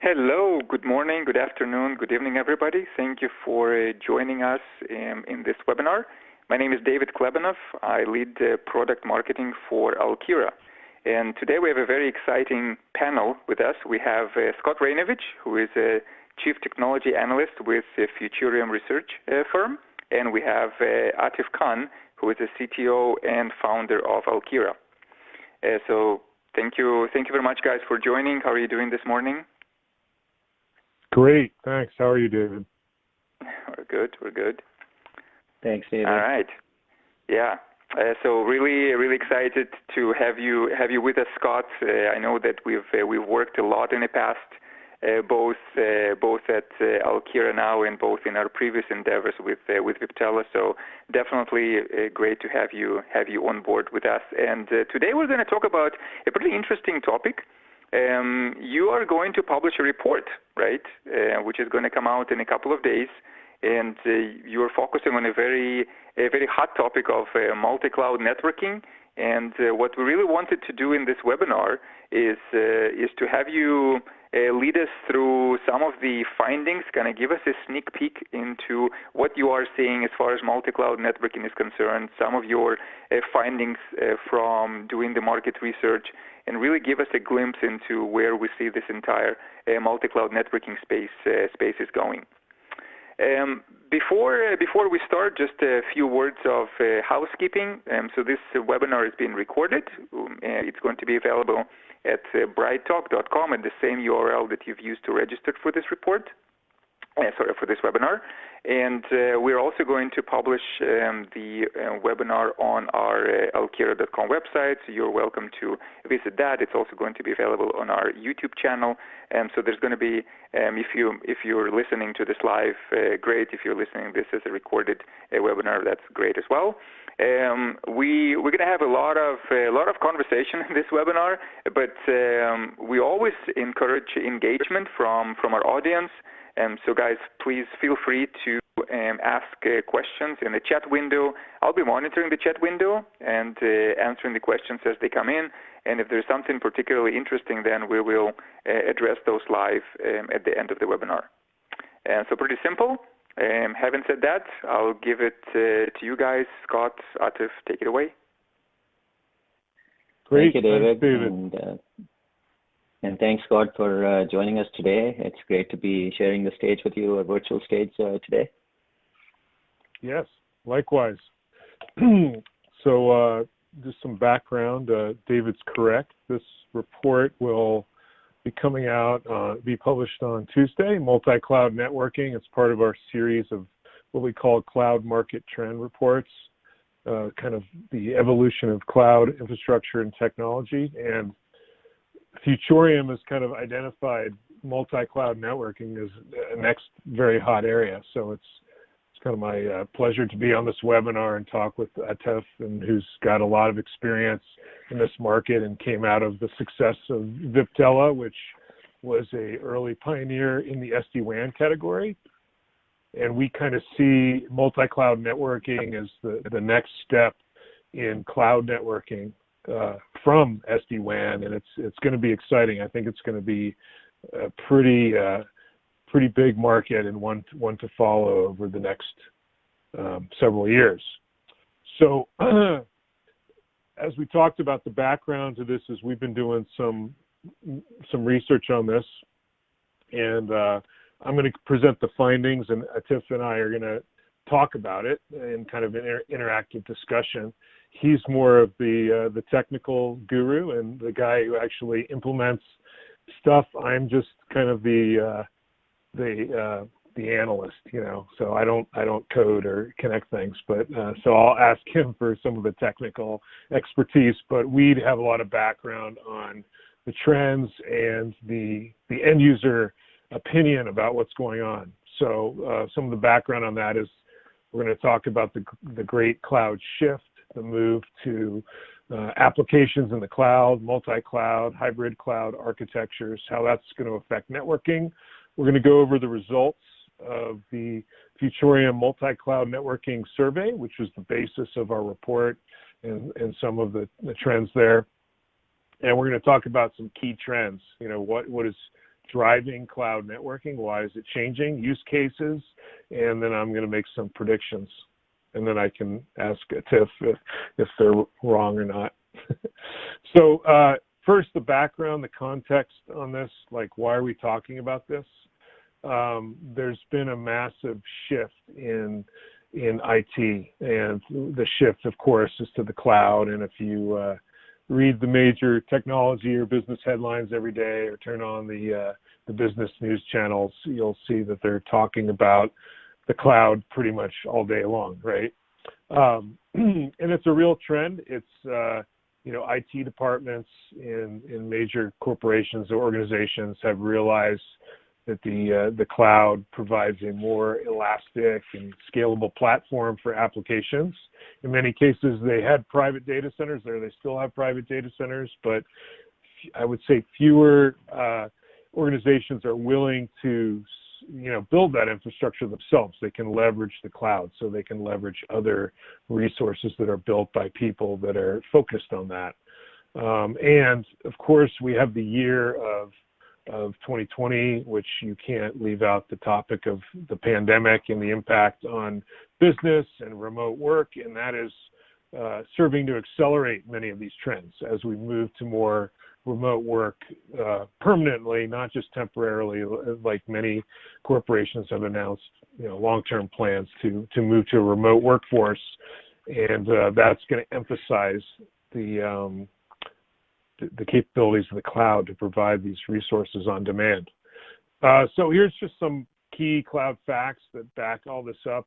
Hello, good morning, good afternoon, good evening, everybody. Thank you for joining us in this webinar. My name is David Klebanov. I lead product marketing for Alkira. And today we have a very exciting panel with us. We have Scott Raynovich, who is a Chief Technology Analyst with the Futuriom research firm. And we have Atif Khan, who is the CTO and founder of Alkira. So thank you very much, guys, for joining. How are you doing this morning? Great, thanks. How are you, David? We're good. Thanks, David. All right. Yeah. So really excited to have you with us, Scott. I know that we've worked a lot in the past, both at Alkira now and both in our previous endeavors with Viptela. So definitely great to have you on board with us. And today we're going to talk about a pretty interesting topic. You are going to publish a report, right, which is going to come out in a couple of days, and you are focusing on a very hot topic of multi-cloud networking. And what we really wanted to do in this webinar is to have you lead us through some of the findings, kind of give us a sneak peek into what you are seeing as far as multi-cloud networking is concerned, some of your findings from doing the market research, and really give us a glimpse into where we see this entire multi-cloud networking space is going. Before we start, just a few words of housekeeping. So this webinar is being recorded. It's going to be available at brighttalk.com at the same URL that you've used to register for this report. For this webinar. And we're also going to publish the webinar on our alkira.com website, so you're welcome to visit that. It's also going to be available on our YouTube channel. So there's going to be, if you're listening to this live, great. If you're listening to this as a recorded webinar, that's great as well. We're going to have a lot of conversation in this webinar, but we always encourage engagement from our audience. So guys, please feel free to ask questions in the chat window. I'll be monitoring the chat window and answering the questions as they come in. And if there's something particularly interesting, then we will address those live at the end of the webinar. So pretty simple. Having said that, I'll give it to you guys. Scott, Atif, take it away. Great. Thank you, David. And thanks, Scott, for joining us today. It's great to be sharing the stage with you, a virtual stage today. Yes, likewise. So just some background. David's correct. This report will be coming out, be published on Tuesday, Multi-Cloud Networking. It's part of our series of what we call cloud market trend reports, kind of the evolution of cloud infrastructure and technology. And Futuriom has kind of identified multi-cloud networking as a next very hot area. So it's kind of my pleasure to be on this webinar and talk with Atif, and who's got a lot of experience in this market and came out of the success of Viptela, which was a early pioneer in the SD-WAN category. And we kind of see multi-cloud networking as the next step in cloud networking from SD-WAN, and it's going to be exciting. I think it's going to be a pretty big market and one to follow over the next several years. So as we talked about, the background to this is we've been doing some research on this, and I'm going to present the findings, and Atif and I are going to talk about it in kind of an interactive discussion. He's more of the technical guru and the guy who actually implements stuff. I'm just kind of the analyst, you know. So I don't code or connect things, but so I'll ask him for some of the technical expertise. But we'd have a lot of background on the trends and the end user opinion about what's going on. So some of the background on that is we're going to talk about the great cloud shift, the move to applications in the cloud, multi-cloud, hybrid cloud architectures, how that's going to affect networking. We're going to go over the results of the Futuriom Multi-Cloud Networking Survey, which was the basis of our report, and some of the trends there. And we're going to talk about some key trends. You know, what is driving cloud networking? Why is it changing? Use cases, and then I'm going to make some predictions. And then I can ask Atif if they're wrong or not. So first, the background, the context on this, like why are we talking about this? There's been a massive shift in IT, and the shift, of course, is to the cloud. And if you read the major technology or business headlines every day, or turn on the business news channels, you'll see that they're talking about the cloud pretty much all day long, right? And it's a real trend. It's IT departments in major corporations or organizations have realized that the cloud provides a more elastic and scalable platform for applications. In many cases, they had private data centers there. They still have private data centers, but I would say fewer organizations are willing to build that infrastructure themselves. They can leverage the cloud, so they can leverage other resources that are built by people that are focused on that. And of course, we have the year of 2020, which you can't leave out the topic of the pandemic and the impact on business and remote work, and that is serving to accelerate many of these trends as we move to more remote work permanently, not just temporarily, like many corporations have announced, long-term plans to move to a remote workforce, and that's going to emphasize the capabilities of the cloud to provide these resources on demand. So here's just some key cloud facts that back all this up.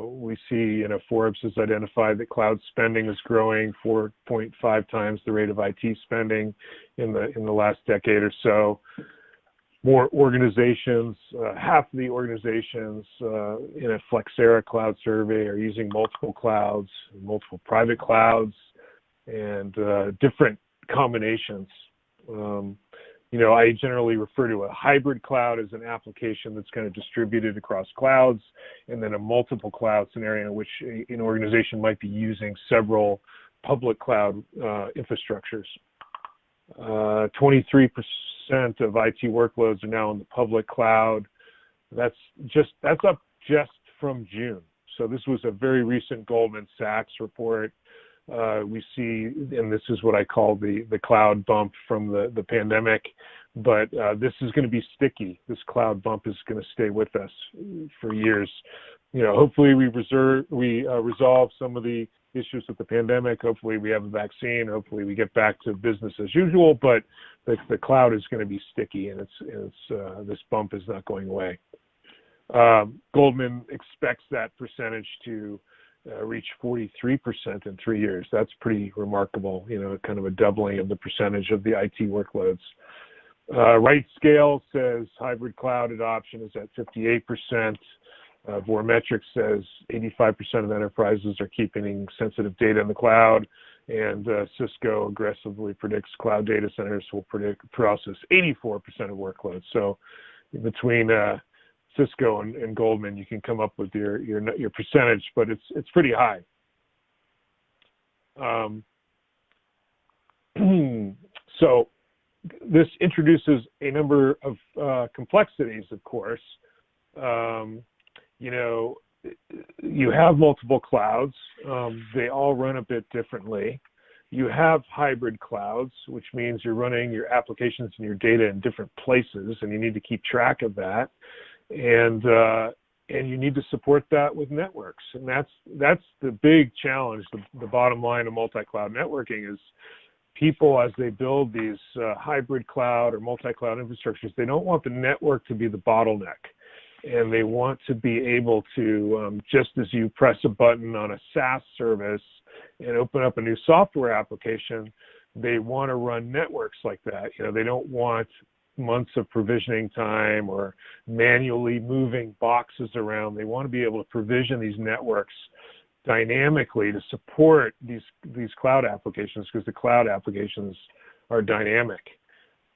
We see, Forbes has identified that cloud spending is growing 4.5 times the rate of IT spending in the last decade or so. More organizations, half of the organizations in a Flexera cloud survey are using multiple clouds, multiple private clouds, and different combinations. I generally refer to a hybrid cloud as an application that's kind of distributed across clouds, and then a multiple cloud scenario in which an organization might be using several public cloud infrastructures. 23% of IT workloads are now in the public cloud. That's up just from June. So this was a very recent Goldman Sachs report. We see, and this is what I call the cloud bump from the pandemic, but this is going to be sticky. This cloud bump is going to stay with us for years. Hopefully we resolve some of the issues with the pandemic. Hopefully we have a vaccine. Hopefully we get back to business as usual, but the cloud is going to be sticky, and this bump is not going away. Goldman expects that percentage to reach 43% in 3 years. That's pretty remarkable, kind of a doubling of the percentage of the IT workloads. RightScale says hybrid cloud adoption is at 58%. Vormetrics says 85% of enterprises are keeping sensitive data in the cloud, and Cisco aggressively predicts cloud data centers will process 84% of workloads. So between Cisco and Goldman, you can come up with your percentage, but it's pretty high. So this introduces a number of complexities, of course. You have multiple clouds. They all run a bit differently. You have hybrid clouds, which means you're running your applications and your data in different places, and you need to keep track of that. And you need to support that with networks, and that's the big challenge. The bottom line of multi-cloud networking is people, as they build these hybrid cloud or multi-cloud infrastructures, they don't want the network to be the bottleneck, and they want to be able to, just as you press a button on a SaaS service and open up a new software application, they want to run networks like that. They don't want months of provisioning time or manually moving boxes around. They want to be able to provision these networks dynamically to support these cloud applications, because the cloud applications are dynamic.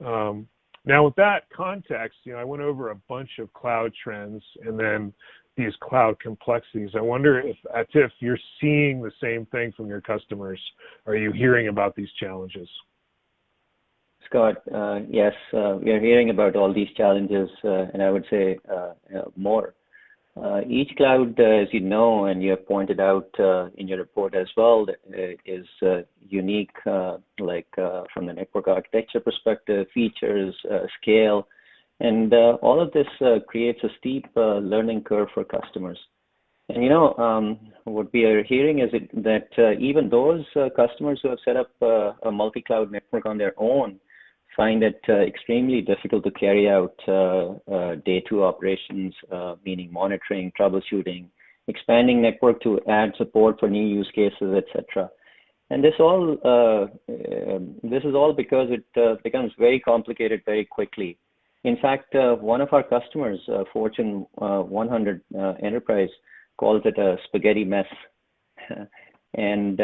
Now, with that context, I went over a bunch of cloud trends and then these cloud complexities. I wonder if, Atif, you're seeing the same thing from your customers. Are you hearing about these challenges? Scott. Yes, we are hearing about all these challenges, and I would say more. Each cloud, as you know, and you have pointed out in your report as well, is unique, from the network architecture perspective, features, scale, and all of this creates a steep learning curve for customers. And what we are hearing is that even those customers who have set up a multi-cloud network on their own find it extremely difficult to carry out day two operations, meaning monitoring, troubleshooting, expanding network to add support for new use cases, etc. And this is all because it becomes very complicated very quickly. In fact, one of our customers, Fortune 100 enterprise, calls it a spaghetti mess. and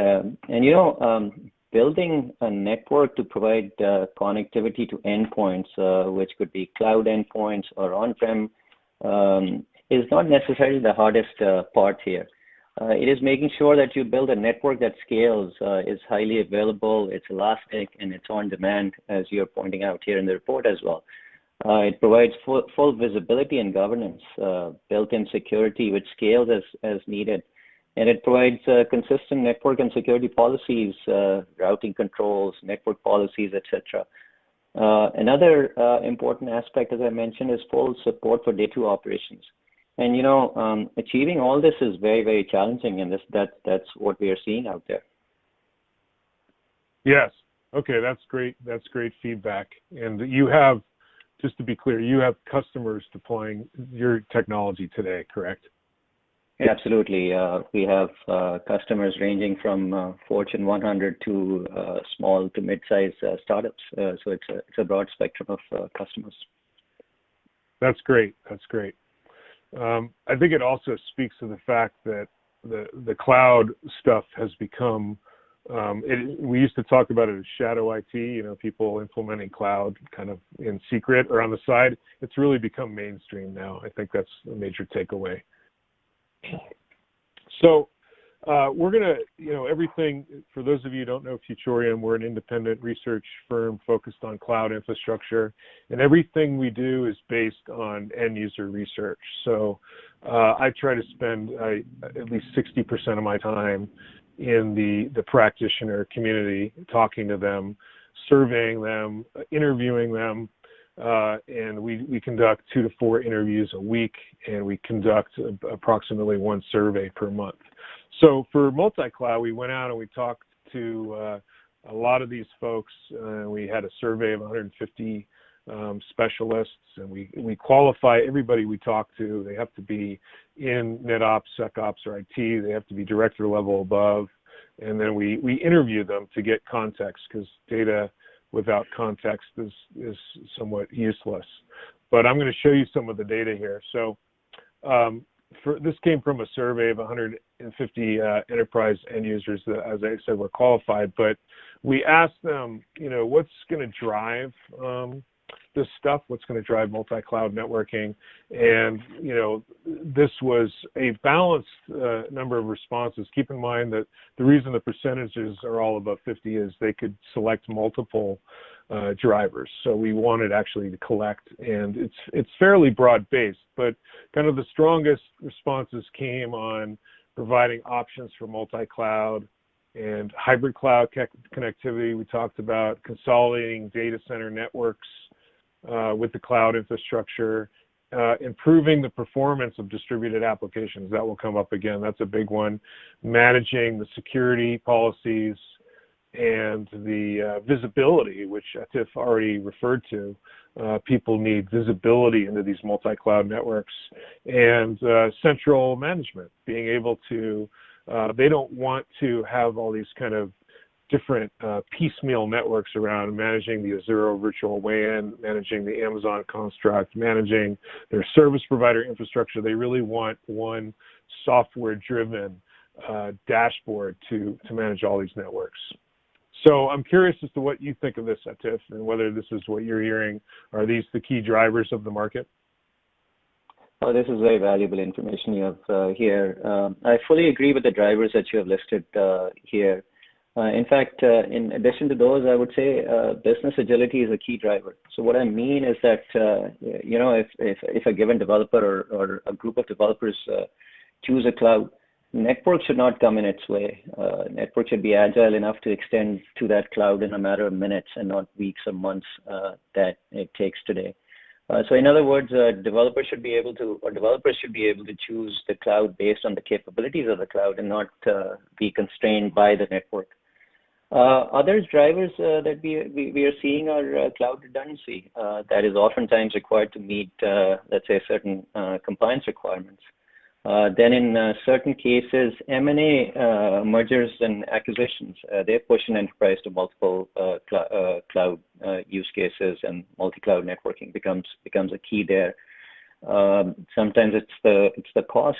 building a network to provide connectivity to endpoints, which could be cloud endpoints or on-prem, is not necessarily the hardest part here. It is making sure that you build a network that scales, is highly available, it's elastic, and it's on demand, as you're pointing out here in the report as well. It provides full visibility and governance, built-in security, which scales as needed. And it provides consistent network and security policies, routing controls, network policies, etc. Another important aspect, as I mentioned, is full support for day two operations. And achieving all this is very, very challenging, and that's what we are seeing out there. Yes. Okay, that's great. That's great feedback. And you have, just to be clear, you have customers deploying your technology today, correct? Yeah, absolutely. We have customers ranging from Fortune 100 to small to mid-sized startups. So it's a broad spectrum of customers. That's great. That's great. I think it also speaks to the fact that the cloud stuff has become, we used to talk about it as shadow IT, people implementing cloud kind of in secret or on the side. It's really become mainstream now. I think that's a major takeaway. So we're going to, everything, for those of you who don't know Futuriom, we're an independent research firm focused on cloud infrastructure, and everything we do is based on end user research. So I try to spend at least 60% of my time in the practitioner community, talking to them, surveying them, interviewing them, and we conduct 2 to 4 interviews a week, and we conduct approximately 1 survey per month. So for multi-cloud, we went out and we talked to a lot of these folks. We had a survey of 150 specialists, and we qualify everybody we talk to. They have to be in NetOps, SecOps, or IT. They have to be director level above, and then we interview them to get context, because data without context is somewhat useless. But I'm going to show you some of the data here. So this came from a survey of 150 enterprise end users that, as I said, were qualified. But we asked them, what's going to drive this stuff, what's going to drive multi-cloud networking. And, this was a balanced number of responses. Keep in mind that the reason the percentages are all above 50 is they could select multiple drivers. So we wanted actually to collect, and it's fairly broad-based, but kind of the strongest responses came on providing options for multi-cloud and hybrid cloud connectivity. We talked about consolidating data center networks with the cloud infrastructure, improving the performance of distributed applications. That will come up again. That's a big one. Managing the security policies and the visibility, which Atif already referred to. People need visibility into these multi-cloud networks, and central management, being able to, they don't want to have all these kind of different piecemeal networks around, managing the Azure virtual WAN, managing the Amazon construct, managing their service provider infrastructure. They really want one software-driven dashboard to manage all these networks. So I'm curious as to what you think of this, Atif, and whether this is what you're hearing. Are these the key drivers of the market? Oh, this is very valuable information you have here. I fully agree with the drivers that you have listed here. In fact, in addition to those, I would say business agility is a key driver. So what I mean is that, if a given developer or a group of developers choose a cloud, network should not come in its way. Network should be agile enough to extend to that cloud in a matter of minutes and not weeks or months that it takes today. So in other words, developers should be able to choose the cloud based on the capabilities of the cloud and not be constrained by the network. Other drivers that we are seeing are cloud redundancy that is oftentimes required to meet, let's say, certain compliance requirements. Then in certain cases, M&A mergers and acquisitions, they push an enterprise to multiple cloud use cases, and multi-cloud networking becomes a key there. Sometimes it's the cost.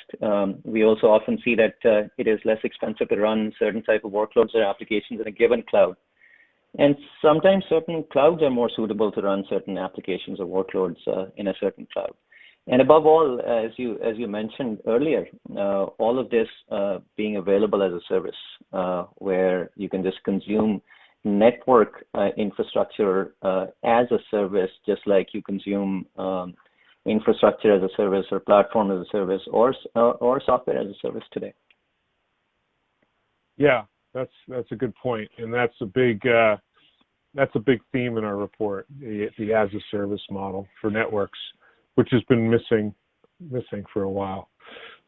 We also often see that it is less expensive to run certain type of workloads or applications in a given cloud. And sometimes certain clouds are more suitable to run certain applications or workloads in a certain cloud. And above all, as you mentioned earlier, all of this being available as a service, where you can just consume network infrastructure as a service, just like you consume infrastructure as a service or platform as a service or software as a service today. Yeah, that's a good point, and that's a big theme in our report, the as a service model for networks, which has been missing for a while.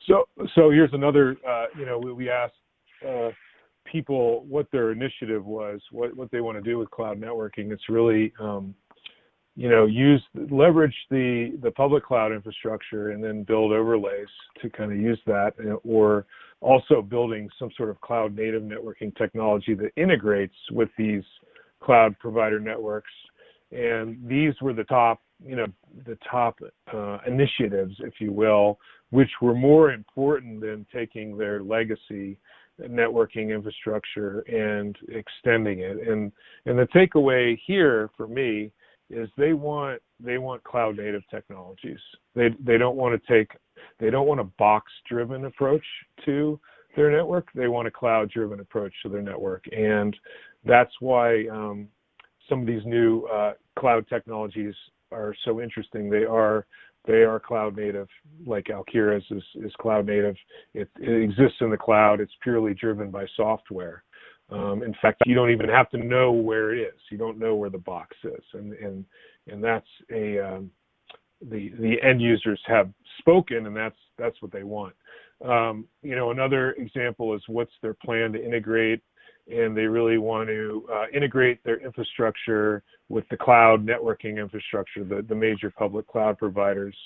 So here's another. We asked people what their initiative was, what they want to do with cloud networking. It's really leverage the public cloud infrastructure and then build overlays to kind of use that, or also building some sort of cloud native networking technology that integrates with these cloud provider networks. And these were the top initiatives, if you will, which were more important than taking their legacy networking infrastructure and extending it. And the takeaway here for me is they want cloud native technologies. They don't want a box driven approach to their network. They want a cloud driven approach to their network, and that's why some of these new cloud technologies are so interesting. They are cloud native, like Alkira is cloud native. It exists in the cloud. It's purely driven by software. In fact, you don't even have to know where it is. You don't know where the box is, and that's the end users have spoken, and that's what they want. Another example is what's their plan to integrate, and they really want to integrate their infrastructure with the cloud networking infrastructure, the major public cloud providers.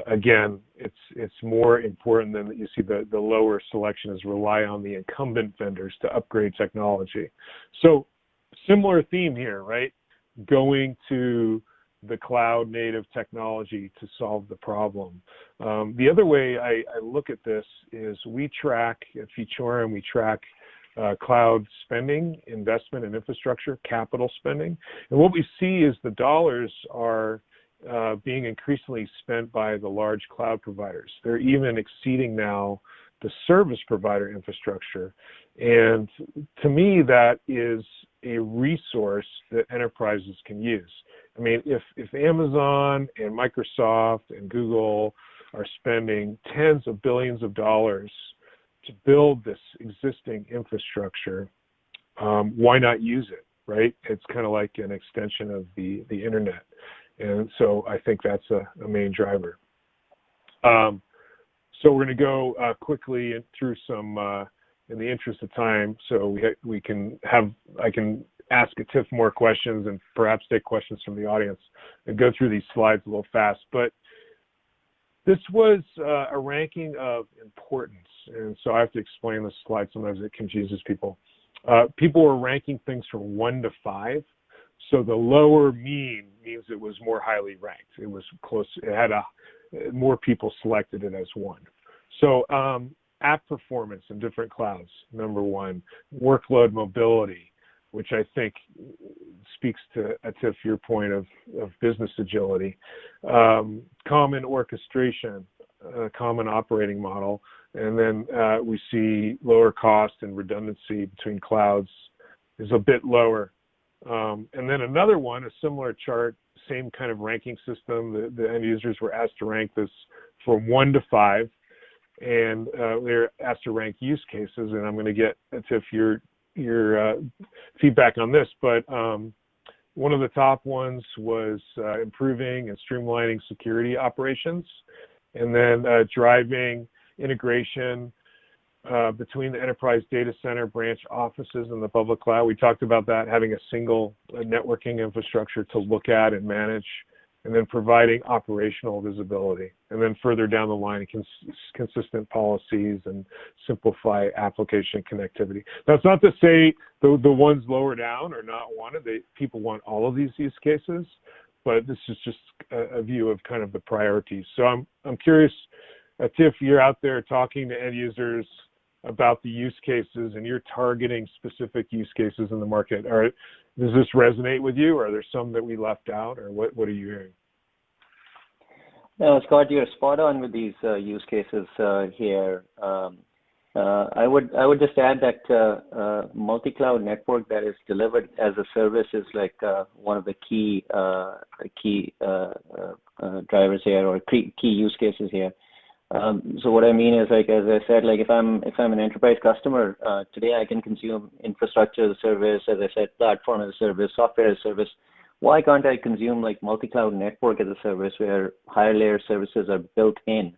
Again, it's more important than that you see the lower selection is rely on the incumbent vendors to upgrade technology. So similar theme here, right? Going to the cloud native technology to solve the problem. The other way I look at this is we track at Futuriom, cloud spending, investment in infrastructure, capital spending. And what we see is the dollars are being increasingly spent by the large cloud providers. They're even exceeding now the service provider infrastructure. And to me, that is a resource that enterprises can use. I mean, if Amazon and Microsoft and Google are spending tens of billions of dollars to build this existing infrastructure, why not use it, right? It's kind of like an extension of the internet. And so I think that's a main driver. So we're going to go quickly through some, in the interest of time, so I can ask Atif more questions and perhaps take questions from the audience and go through these slides a little fast. But this was a ranking of importance, and so I have to explain this slide. Sometimes it confuses people. People were ranking things from 1 to 5. So the lower mean means it was more highly ranked. It was close. It had more people selected it as 1. So app performance in different clouds, number 1. Workload mobility, which I think speaks to Atif, your point of business agility. Common orchestration, common operating model, And then we see lower cost and redundancy between clouds is a bit lower. And then another one, a similar chart, same kind of ranking system. The end users were asked to rank this from 1 to 5, and they're asked to rank use cases. And I'm going to get Atif your feedback on this, but one of the top ones was improving and streamlining security operations, and then driving integration between the enterprise data center, branch offices, and the public cloud. We talked about that, having a single networking infrastructure to look at and manage, and then providing operational visibility. And then further down the line, consistent policies and simplify application connectivity. That's not to say the ones lower down are not wanted. People want all of these use cases, but this is just a view of kind of the priorities. So I'm curious, Atif, you're out there talking to end users about the use cases, and you're targeting specific use cases in the market. Does this resonate with you, or are there some that we left out, or what are you hearing? No, Scott, you're spot on with these use cases here. I would just add that multi-cloud network that is delivered as a service is like one of the key drivers here, or key use cases here. So what I mean is, like, as I said, like if I'm an enterprise customer, today I can consume infrastructure as a service, as I said, platform as a service, software as a service. Why can't I consume like multi-cloud network as a service where higher layer services are built in,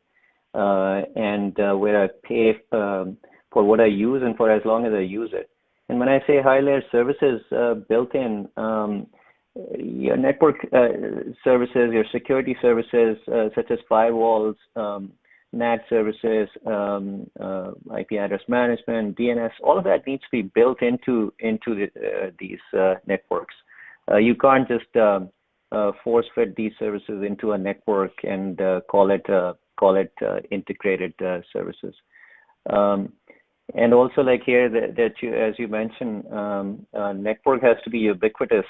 and where I pay for what I use and for as long as I use it? And when I say high layer services built in, your network services, your security services such as firewalls, NAT services, IP address management, DNS, all of that needs to be built into these networks. You can't just force fit these services into a network and call it integrated services. And also, like here, that you, as you mentioned, network has to be ubiquitous,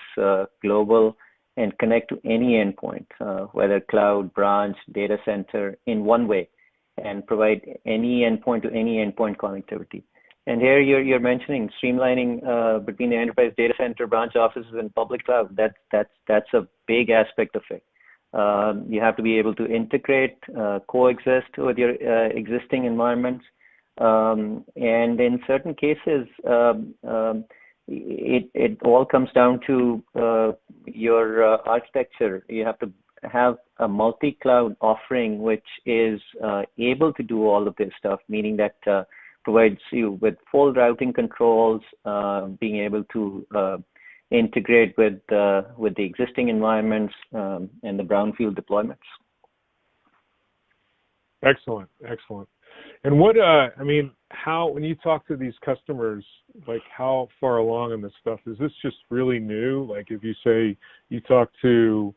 global, and connect to any endpoint, whether cloud, branch, data center, in one way, and provide any endpoint to any endpoint connectivity. And here you're mentioning streamlining between the enterprise data center, branch offices, and public cloud. That's a big aspect of it. You have to be able to integrate, coexist with your existing environments, and in certain cases, it all comes down to your architecture. You have to have a multi-cloud offering which is able to do all of this stuff, meaning that provides you with full routing controls, being able to integrate with the existing environments and the brownfield deployments. Excellent, excellent. And what, I mean, how, when you talk to these customers, like how far along in this stuff, is this just really new? Like if you say you talk to,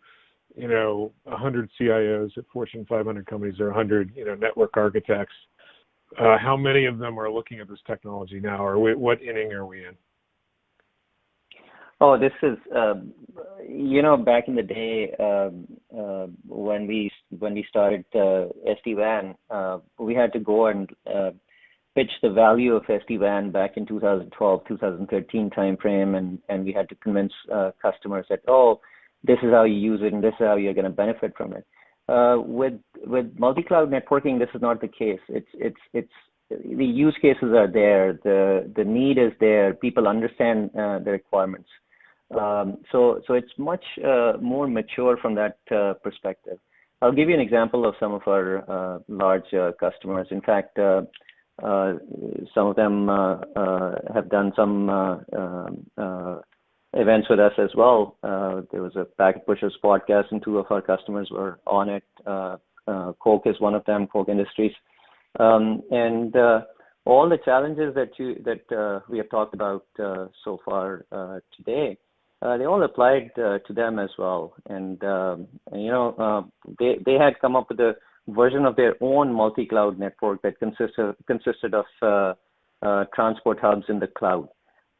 100 CIOs at Fortune 500 companies or 100, network architects, how many of them are looking at this technology now, or what inning are we in? Oh, this is, back in the day when we started SD-WAN, we had to go and pitch the value of SD-WAN back in 2012, 2013 timeframe, and we had to convince customers that, this is how you use it and this is how you're going to benefit from it. With multi-cloud networking, this is not the case. It's the use cases are there, the need is there, people understand the requirements. So it's much more mature from that perspective. I'll give you an example of some of our large customers. In fact, some of them have done some events with us as well. There was a Packet Pushers podcast, and two of our customers were on it. Coke is one of them, Coke Industries, and all the challenges that we have talked about so far today. They all applied to them as well, and they had come up with a version of their own multi-cloud network that consisted of transport hubs in the cloud.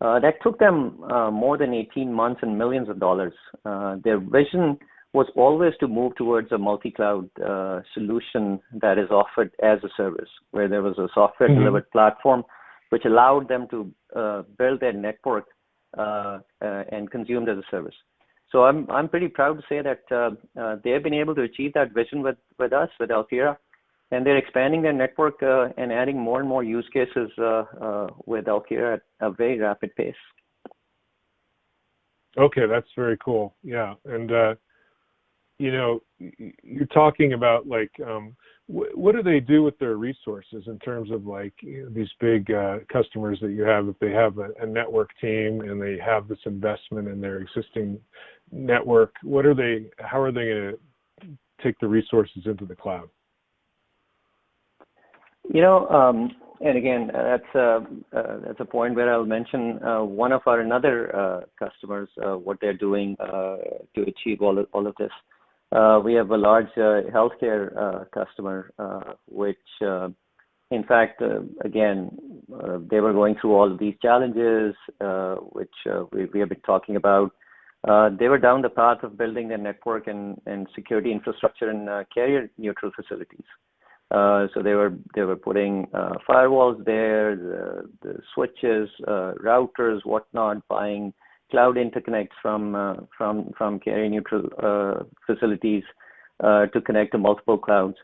That took them more than 18 months and millions of dollars. Their vision was always to move towards a multi-cloud solution that is offered as a service, where there was a software-delivered platform which allowed them to build their network and consumed as a service. So I'm pretty proud to say that they have been able to achieve that vision with us, with Alkira, and they're expanding their network and adding more and more use cases with Alkira at a very rapid pace. Okay, that's very cool. Yeah, and you know, you're talking about like, what do they do with their resources in terms of like, you know, these big customers that you have? If they have a network team and they have this investment in their existing network, how are they going to take the resources into the cloud? You know, and again, that's a point where I'll mention one of our another customers, what they're doing to achieve all of this. We have a large healthcare customer, which, in fact, again, they were going through all of these challenges, which we have been talking about. They were down the path of building their network and security infrastructure in carrier-neutral facilities. So they were putting firewalls there, the switches, routers, whatnot, buying cloud interconnects from carrier-neutral facilities to connect to multiple clouds.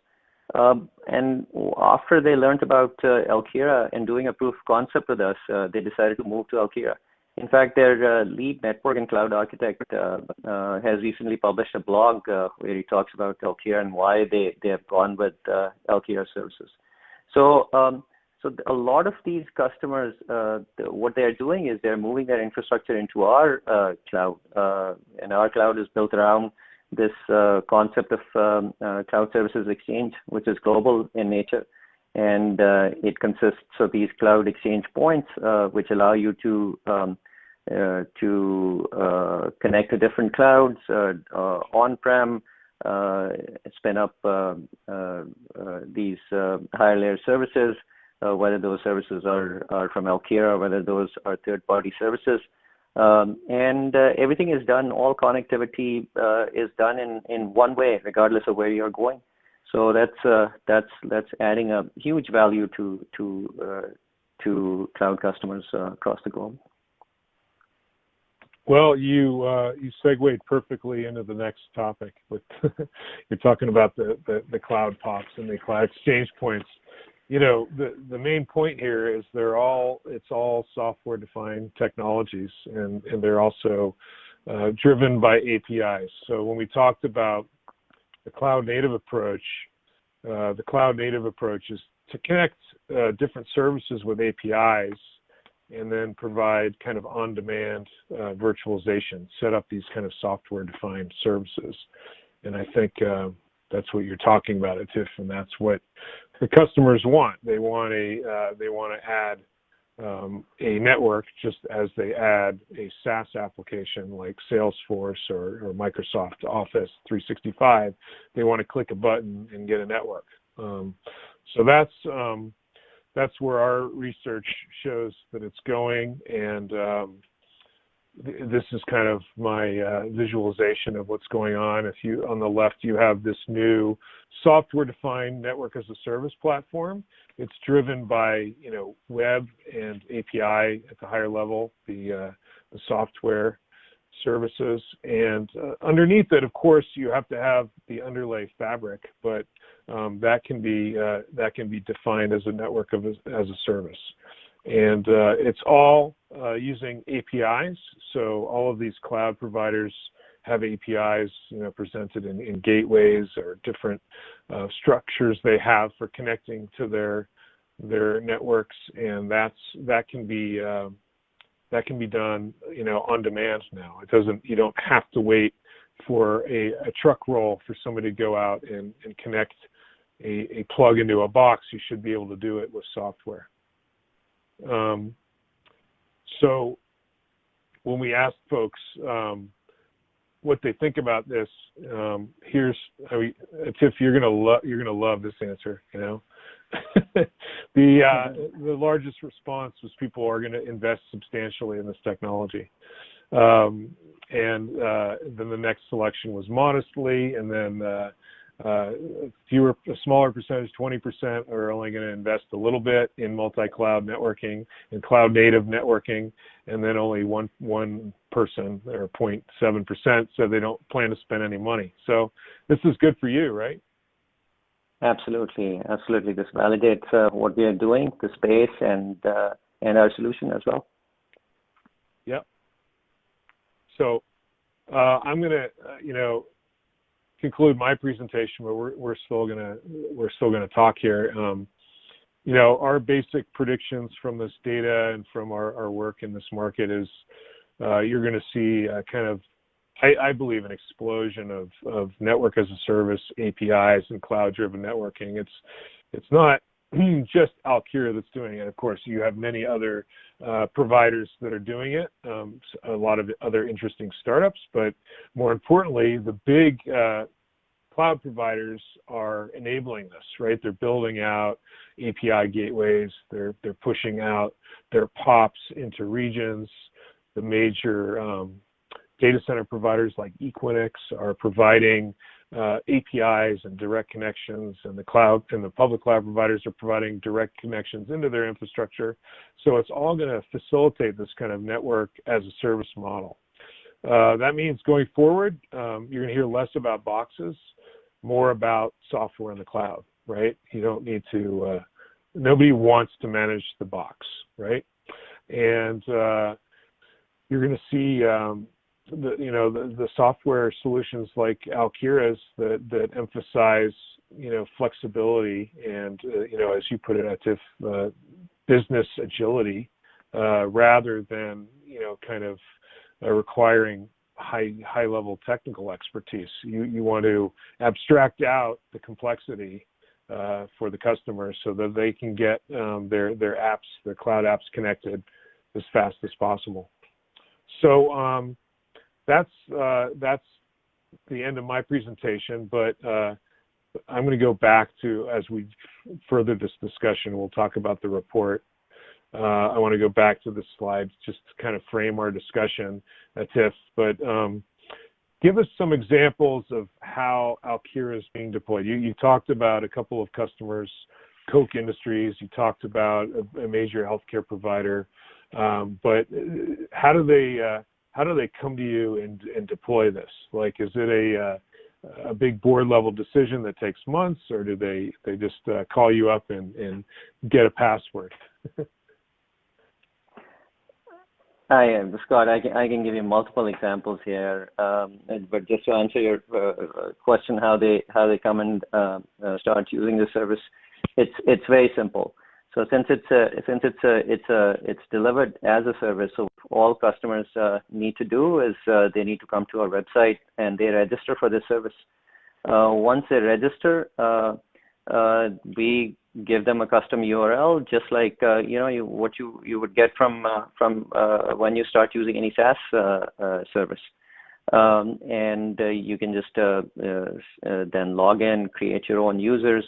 And after they learned about Alkira and doing a proof of concept with us, they decided to move to Alkira. In fact, their lead network and cloud architect has recently published a blog where he talks about Alkira and why they have gone with Alkira services. So a lot of these customers, what they're doing is they're moving their infrastructure into our cloud, and our cloud is built around this concept of cloud services exchange, which is global in nature. And it consists of these cloud exchange points, which allow you to connect to different clouds on-prem, spin up these higher layer services, whether those services are from Alkira, whether those are third-party services. And everything is done, all connectivity is done in one way, regardless of where you're going. So that's adding a huge value to cloud customers across the globe. Well, you segued perfectly into the next topic. With you're talking about the cloud pops and the cloud exchange points. You know, the main point here is it's all software-defined technologies, and they're also driven by APIs. So when we talked about the cloud-native approach is to connect different services with APIs and then provide kind of on-demand virtualization, set up these kind of software-defined services. And I think that's what you're talking about, Atif, and that's what the customers want. They want to add a network just as they add a SaaS application like Salesforce or Microsoft Office 365. They want to click a button and get a network. So that's where our research shows that it's going, and this is kind of my visualization of what's going on. If you, on the left, you have this new software-defined network as a service platform. It's driven by, you know, web and API at the higher level, the software services, and underneath it, of course, you have to have the underlay fabric, but that can be defined as a network as a service. And it's all using APIs. So all of these cloud providers have APIs, you know, presented in gateways or different structures they have for connecting to their networks, and that can be done, you know, on demand now. You don't have to wait for a truck roll for somebody to go out and connect a plug into a box. You should be able to do it with software. So when we ask folks what they think about this, Atif, you're gonna love this answer. You know, the largest response was people are going to invest substantially in this technology, then the next selection was modestly, and then a smaller percentage, 20%, are only going to invest a little bit in multi-cloud networking and cloud-native networking, and then only one person, or 0.7%, said they don't plan to spend any money. So this is good for you, right? Absolutely. This validates what we are doing, the space, and our solution as well. Yep. So I'm going to, conclude my presentation, but we're still gonna talk here. Our basic predictions from this data and from our work in this market is you're going to see kind of, I believe, an explosion of network as a service, APIs, and cloud-driven networking. It's not just Alkira that's doing it. Of course, you have many other providers that are doing it, a lot of other interesting startups, but more importantly, the big cloud providers are enabling this, right? They're building out API gateways. They're pushing out their POPs into regions. The major data center providers like Equinix are providing APIs and direct connections, and the cloud and the public cloud providers are providing direct connections into their infrastructure. So it's all going to facilitate this kind of network as a service model. That means going forward, you're going to hear less about boxes, more about software in the cloud, right? You don't need to, nobody wants to manage the box, right? And you're going to see the software solutions like Alkira's that emphasize flexibility and as you put it, Atif, business agility rather than kind of requiring high level technical expertise. You want to abstract out the complexity for the customer so that they can get their apps, their cloud apps, connected as fast as possible. So that's the end of my presentation, but I'm going to go back to, as we further this discussion, we'll talk about the report. I want to go back to the slides just to kind of frame our discussion, Atif, but give us some examples of how Alkira is being deployed. You talked about a couple of customers, Koch Industries, you talked about a major healthcare provider, but how do they come to you and deploy this? Like, is it a big board level decision that takes months, or do they just call you up and get a password? Hi, Scott. I can give you multiple examples here, but just to answer your question, how they come and start using the service, it's very simple. So since it's delivered as a service, so all customers need to do is they need to come to our website and they register for this service. Once they register, we give them a custom URL, just like what you would get from when you start using any SaaS service, and you can just then log in, create your own users,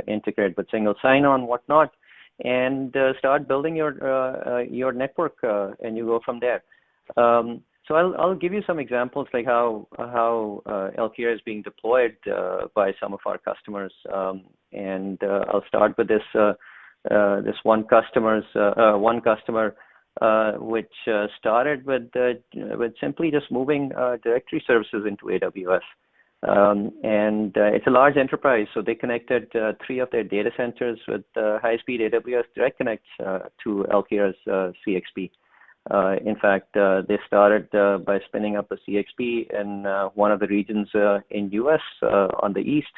integrate with single sign-on, whatnot, and start building your network, and you go from there. So I'll give you some examples like how Alkira is being deployed by some of our customers, and I'll start with this one customer which started with simply just moving directory services into AWS, and it's a large enterprise, so they connected 3 of their data centers with high-speed AWS direct connects to Alkira's CXP. In fact, they started by spinning up a CXP in one of the regions in US on the east,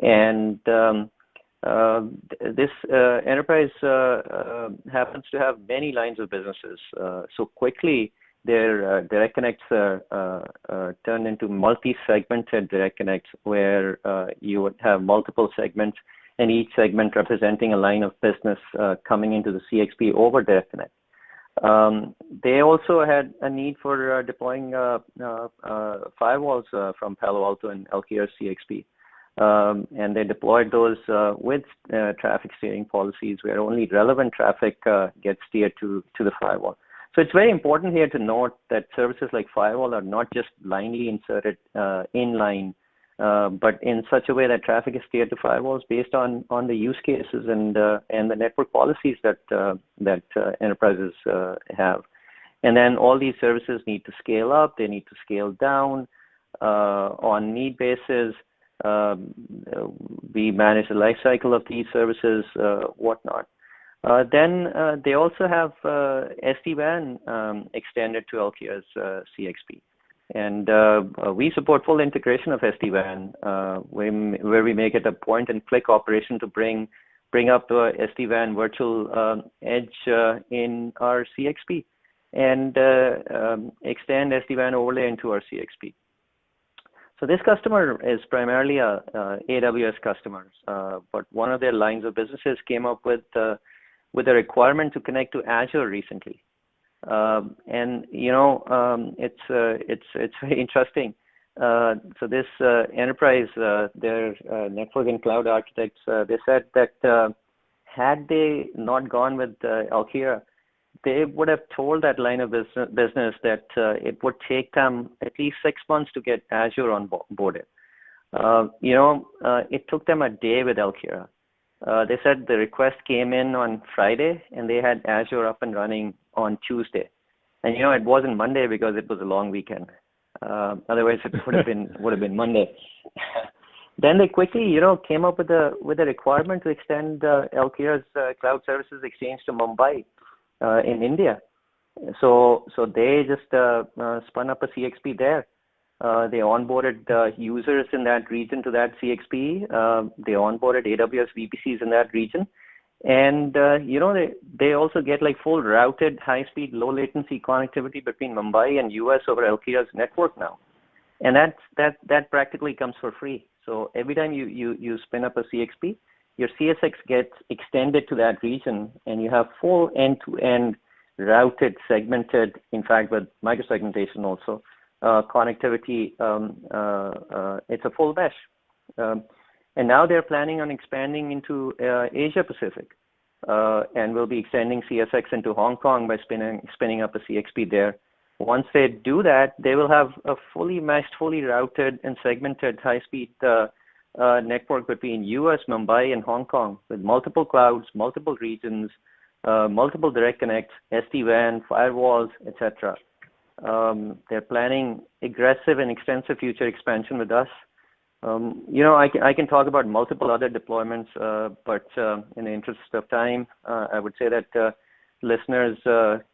and this enterprise happens to have many lines of businesses. So quickly, their direct connects turned into multi-segmented direct connects, where you would have multiple segments, and each segment representing a line of business coming into the CXP over direct connect. They also had a need for deploying firewalls from Palo Alto and Alkira CXP. And they deployed those with traffic steering policies where only relevant traffic gets steered to the firewall. So it's very important here to note that services like firewall are not just blindly inserted inline, but in such a way that traffic is steered to firewalls based on the use cases and the network policies that enterprises have. And then all these services need to scale up, they need to scale down on need basis. We manage the life cycle of these services, whatnot. Then they also have SD-WAN extended to Alkira's CXP. And we support full integration of SD-WAN, where we make it a point-and-click operation to bring up SD-WAN virtual edge in our CXP and extend SD-WAN overlay into our CXP. So this customer is primarily a AWS customer, but one of their lines of businesses came up with a requirement to connect to Azure recently. And it's very interesting. So this enterprise, their network and cloud architects, they said that had they not gone with Alkira, they would have told that line of business that it would take them at least 6 months to get Azure onboarded. It took them a day with Alkira. They said the request came in on Friday, and they had Azure up and running on Tuesday. And it wasn't Monday because it was a long weekend. Otherwise, it would have been Monday. Then they quickly, came up with a requirement to extend Alkira's cloud services exchange to Mumbai in India. So they just spun up a CXP there. They onboarded users in that region to that CXP. They onboarded AWS VPCs in that region. And, they also get like full routed high-speed, low-latency connectivity between Mumbai and US over Alkira's network now. And that practically comes for free. So every time you spin up a CXP, your CSX gets extended to that region, and you have full end-to-end routed, segmented, in fact, with microsegmentation also, connectivity. It's a full mesh. And now they're planning on expanding into Asia Pacific, and will be extending CSX into Hong Kong by spinning up a CXP there. Once they do that, they will have a fully meshed, fully routed and segmented high-speed network between US, Mumbai, and Hong Kong with multiple clouds, multiple regions, multiple direct connects, SD-WAN, firewalls, etc. They're planning aggressive and extensive future expansion with us. I can talk about multiple other deployments, but in the interest of time, I would say that listeners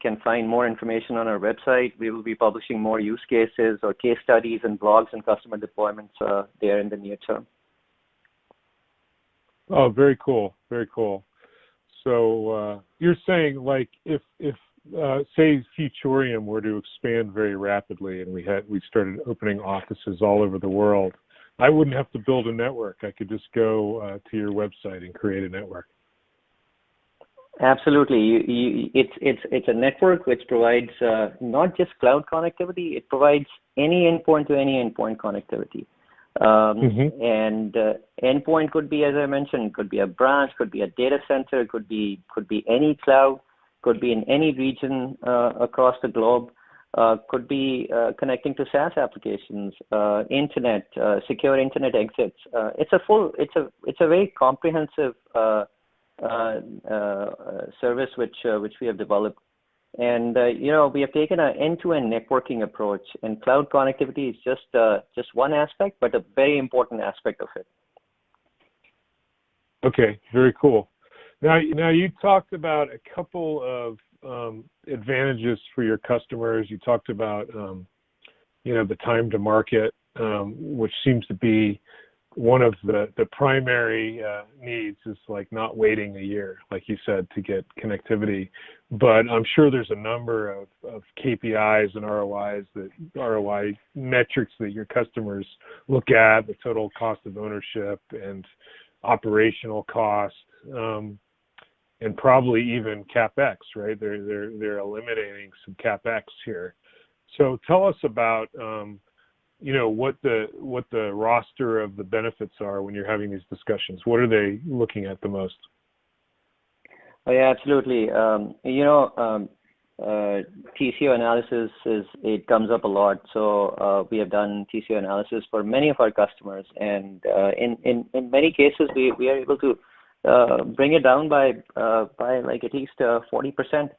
can find more information on our website. We will be publishing more use cases or case studies and blogs and customer deployments there in the near term. Oh, very cool. Very cool. So you're saying, like, if say Futuriom were to expand very rapidly and we started opening offices all over the world, I wouldn't have to build a network. I could just go to your website and create a network. Absolutely. It's a network which provides not just cloud connectivity, it provides any endpoint to any endpoint connectivity. And endpoint could be, as I mentioned, could be a branch, could be a data center, could be any cloud, could be in any region across the globe, could be connecting to SaaS applications, internet, secure internet exits. It's a very comprehensive service which we have developed. And we have taken an end-to-end networking approach, and cloud connectivity is just one aspect, but a very important aspect of it. Okay, very cool. Now you talked about a couple of advantages for your customers. You talked about the time to market, which seems to be one of the primary needs, is like not waiting a year, like you said, to get connectivity. But I'm sure there's a number of KPIs and ROI metrics that your customers look at, the total cost of ownership and operational cost, and probably even CapEx, right? They're eliminating some CapEx here. So tell us about what the roster of the benefits are when you're having these discussions. What are they looking at the most? Oh, yeah, absolutely. TCO analysis it comes up a lot. So we have done TCO analysis for many of our customers, and in many cases we are able to bring it down by like at least 40%.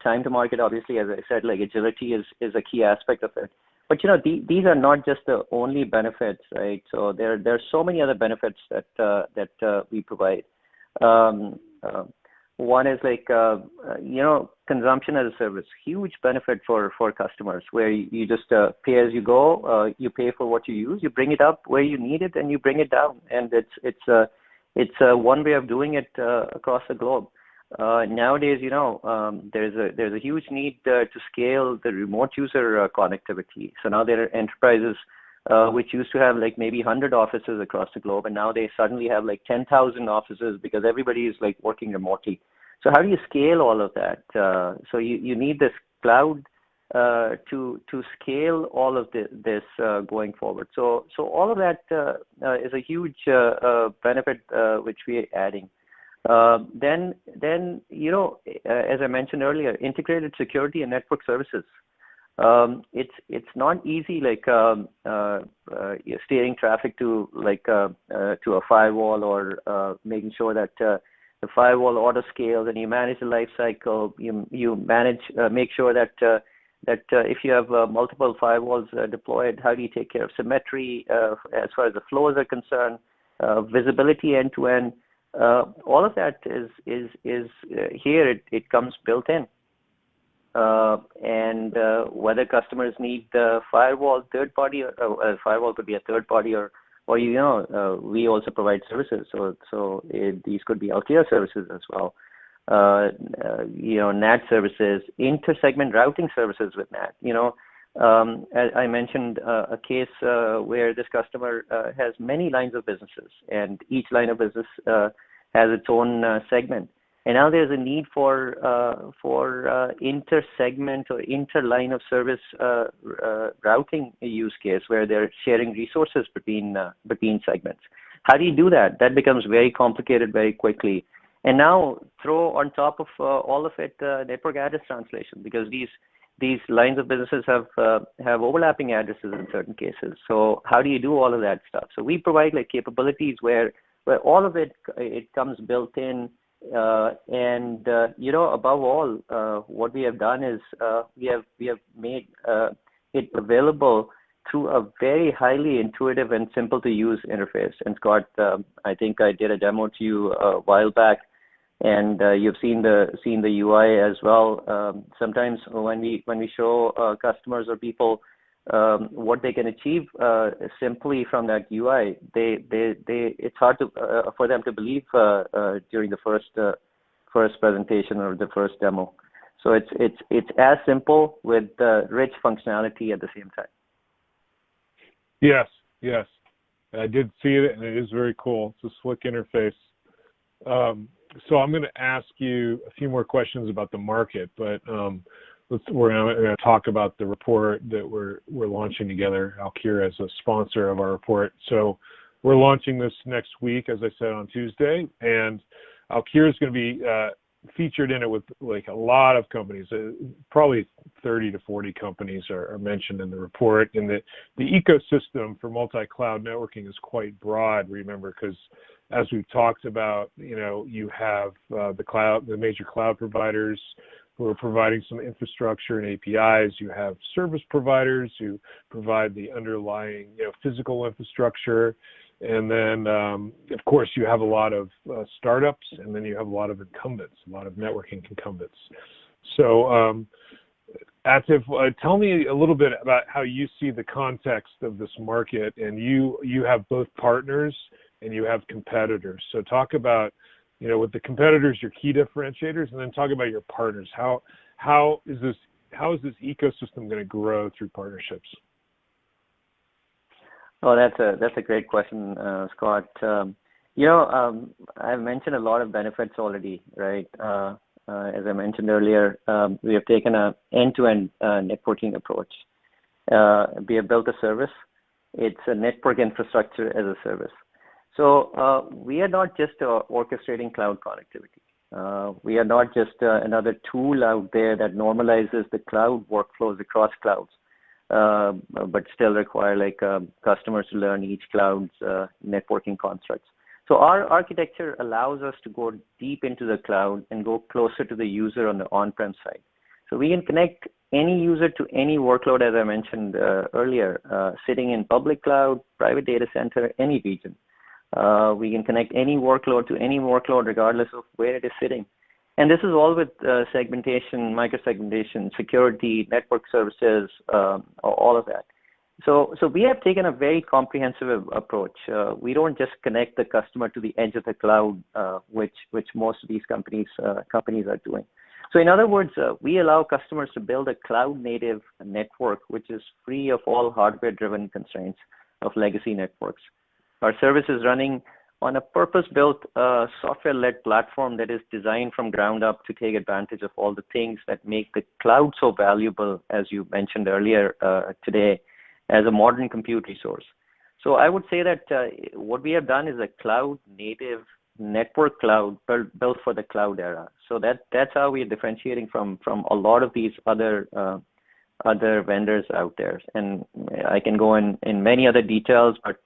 Time to market, obviously, as I said, like agility is a key aspect of it. But these are not just the only benefits, right? So there are so many other benefits that we provide. One is like consumption as a service, huge benefit for customers, where you just pay as you go. You pay for what you use, you bring it up where you need it, and you bring it down. And it's one way of doing it across the globe. Nowadays, there's a huge need to scale the remote user connectivity. So now there are enterprises which used to have like maybe 100 offices across the globe, and now they suddenly have like 10,000 offices because everybody is like working remotely. So how do you scale all of that? So you need this cloud to scale all of this going forward. So all of that is a huge benefit which we are adding. Then as I mentioned earlier, integrated security and network services. It's not easy like steering traffic to a firewall, or making sure that the firewall auto scales and you manage the life cycle. You manage make sure that if you have multiple firewalls deployed, how do you take care of symmetry as far as the flows are concerned, visibility end to end. All of that is here. It comes built in. And whether customers need the firewall third party, or firewall could be a third party, or we also provide services. So these could be Alkira services as well. NAT services, inter-segment routing services with NAT. As I mentioned a case where this customer has many lines of businesses, and each line of business has its own segment. And now there's a need for inter-segment or inter-line of service routing use case where they're sharing resources between segments. How do you do that? That becomes very complicated very quickly. And now throw on top of all of it network address translation, because these lines of businesses have overlapping addresses in certain cases. So how do you do all of that stuff? So we provide like capabilities where all of it comes built in. And above all, what we have done is we have made it available through a very highly intuitive and simple to use interface. And Scott, I think I did a demo to you a while back, and you've seen the UI as well. Sometimes when we show customers or people what they can achieve simply from that UI, it's hard for them to believe during the first presentation or the first demo. So it's as simple with rich functionality at the same time. Yes, I did see it, and it is very cool. It's a slick interface. So I'm going to ask you a few more questions about the market, but we're going to talk about the report that we're launching together. Alkira is a sponsor of our report. So we're launching this next week, as I said, on Tuesday, and Alkira is going to be featured in it with like a lot of companies. Probably 30 to 40 companies are mentioned in the report. And the ecosystem for multi-cloud networking is quite broad, remember, because as we've talked about, you have the major cloud providers who are providing some infrastructure and APIs. You have service providers who provide the underlying, physical infrastructure. And then, of course, you have a lot of startups, and then you have a lot of incumbents, a lot of networking incumbents. So, Atif, tell me a little bit about how you see the context of this market. And you have both partners and you have competitors. So talk about, with the competitors, your key differentiators, and then talk about your partners. How is this ecosystem going to grow through partnerships? Oh, that's a great question, Scott. I've mentioned a lot of benefits already, right? As I mentioned earlier, we have taken an end-to-end networking approach. We have built a service. It's a network infrastructure as a service. So we are not just orchestrating cloud connectivity. We are not just another tool out there that normalizes the cloud workflows across clouds, but still require customers to learn each cloud's networking constructs. So our architecture allows us to go deep into the cloud and go closer to the user on the on-prem side. So we can connect any user to any workload, as I mentioned earlier, sitting in public cloud, private data center, any region. We can connect any workload to any workload regardless of where it is sitting. And this is all with segmentation, micro-segmentation, security, network services, all of that. So we have taken a very comprehensive approach. We don't just connect the customer to the edge of the cloud, which most of these companies are doing. So in other words, we allow customers to build a cloud-native network, which is free of all hardware-driven constraints of legacy networks. Our service is running on a purpose-built, software-led platform that is designed from ground up to take advantage of all the things that make the cloud so valuable, as you mentioned earlier today, as a modern compute resource. So I would say that what we have done is a cloud-native network cloud built for the cloud era. So that's how we're differentiating from a lot of these other vendors out there. And I can go in many other details, but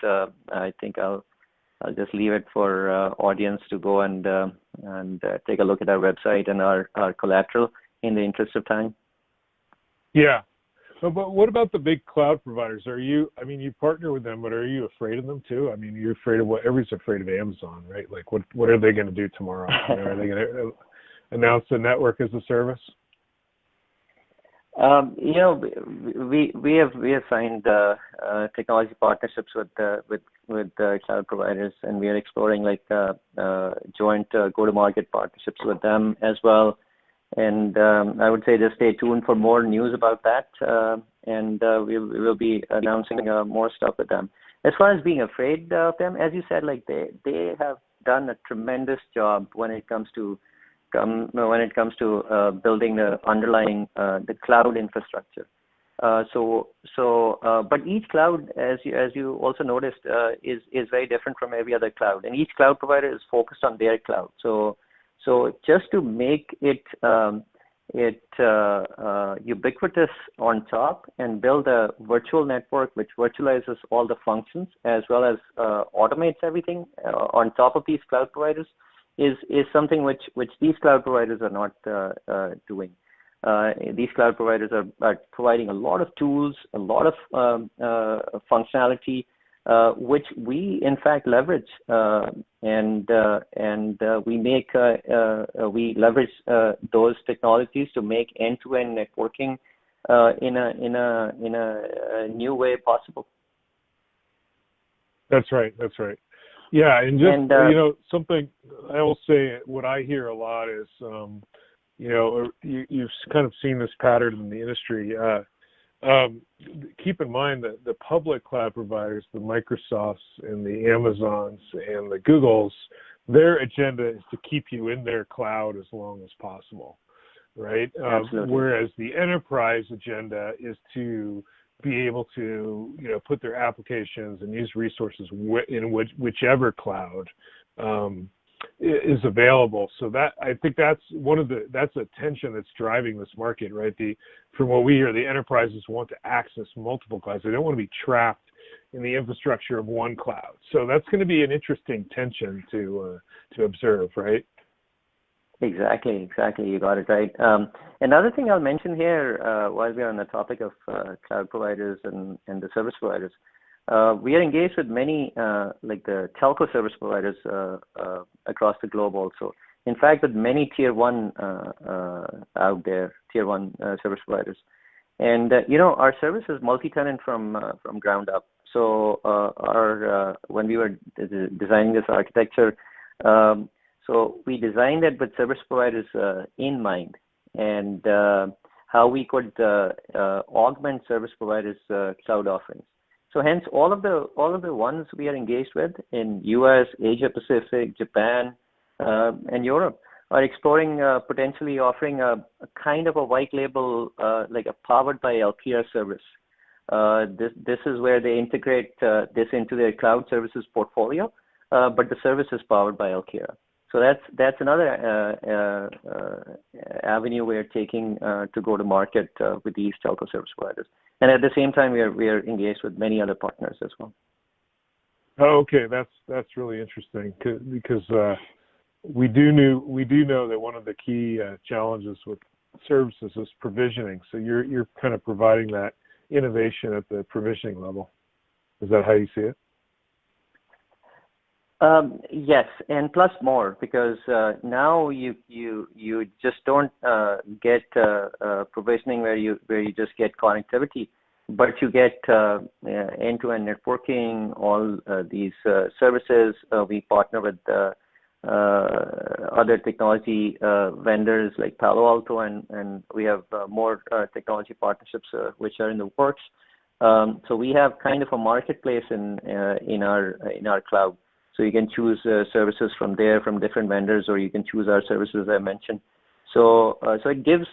I think I'll just leave it for audience to go and take a look at our website and our collateral in the interest of time. Yeah. So, but what about the big cloud providers? You partner with them, but are you afraid of them too? I mean, you're afraid of everybody's afraid of Amazon, right? Like, what are they going to do tomorrow? Are they going to announce the network as a service? We have signed technology partnerships with cloud providers, and we are exploring joint go-to-market partnerships with them as well. And I would say just stay tuned for more news about that, and we will be announcing more stuff with them. As far as being afraid of them, as you said, they have done a tremendous job when it comes to building the underlying the cloud infrastructure. But each cloud, as you also noticed, is very different from every other cloud, and each cloud provider is focused on their cloud. So just to make it ubiquitous on top and build a virtual network which virtualizes all the functions as well as automates everything on top of these cloud providers is something which these cloud providers are not doing. These cloud providers are providing a lot of tools, a lot of functionality, which we in fact leverage, and we leverage those technologies to make end-to-end networking in a new way possible. That's right. Yeah, and something I will say, what I hear a lot is, you've kind of seen this pattern in the industry. Keep in mind that the public cloud providers, the Microsofts and the Amazons and the Googles, their agenda is to keep you in their cloud as long as possible, right? Whereas the enterprise agenda is to be able to, put their applications and use resources in whichever cloud is available. So that, I think that's a tension that's driving this market, right? From what we hear, the enterprises want to access multiple clouds. They don't want to be trapped in the infrastructure of one cloud. So that's going to be an interesting tension to observe, right? Exactly. You got it right. Another thing I'll mention here, while we're on the topic of cloud providers and the service providers, we are engaged with many, like the telco service providers across the globe also. In fact, with many tier one out there, tier one service providers. And, our service is multi-tenant from ground up. So when we were designing this architecture, so we designed it with service providers in mind, and how we could augment service providers' cloud offerings. So hence, all of the ones we are engaged with in U.S., Asia Pacific, Japan, and Europe are exploring potentially offering a kind of a white label, like a powered by Alkira service. This is where they integrate this into their cloud services portfolio, but the service is powered by Alkira. So that's another avenue we're taking to go to market with these telco service providers. And at the same time, we are engaged with many other partners as well. Oh, okay, that's really interesting because we do know that one of the key challenges with services is provisioning. So you're kind of providing that innovation at the provisioning level. Is that how you see it? Yes, and plus more, because now you just don't get provisioning where you just get connectivity, but you get end-to-end networking, all these services. We partner with other technology vendors like Palo Alto, and we have more technology partnerships which are in the works. So we have kind of a marketplace in our cloud. So you can choose services from there, from different vendors, or you can choose our services I mentioned. So it gives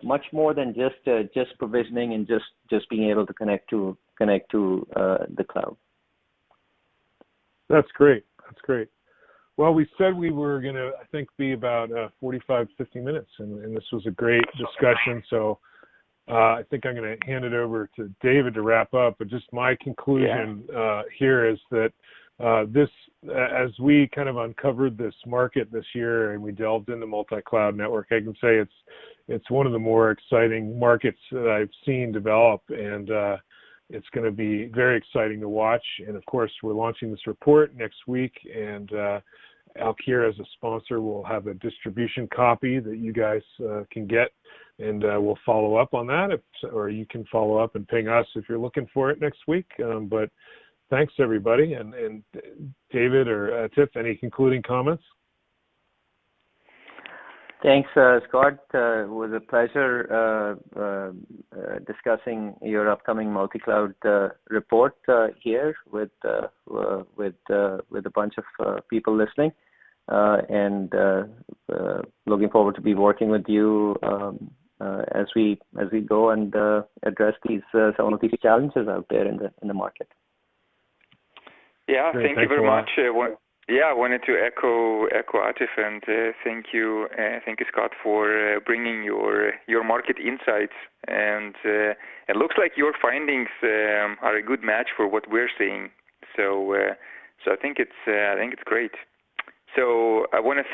much more than just provisioning and just being able to connect to the cloud. That's great. That's great. Well, we said we were going to, I think, be about 45, 50 minutes, and this was a great discussion. So I think I'm going to hand it over to David to wrap up. But just my conclusion here is that as we kind of uncovered this market this year and we delved into multi-cloud network, I can say it's one of the more exciting markets that I've seen develop, and it's going to be very exciting to watch. And of course, we're launching this report next week, and Alkira as a sponsor will have a distribution copy that you guys can get, and we'll follow up on that, or you can follow up and ping us if you're looking for it next week. But thanks, everybody. And David or Atif, any concluding comments? Thanks, Scott. It was a pleasure discussing your upcoming multi-cloud report here with a bunch of people listening, and looking forward to be working with you as we go and address some of these challenges out there in the market. Yeah, great. Thank Thanks you very much. I wanted to echo Atif, and thank you, Scott, for bringing your market insights. And it looks like your findings are a good match for what we're seeing. So I think it's great. So I want to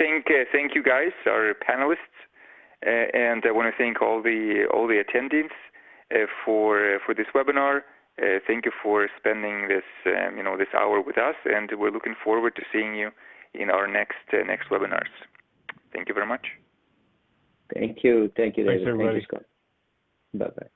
thank you guys, our panelists, and I want to thank all the attendees for this webinar. Thank you for spending this this hour with us, and we're looking forward to seeing you in our next webinars. Thank you very much. Thank you, David. Thanks, everybody. Thank you, Scott. Bye-bye.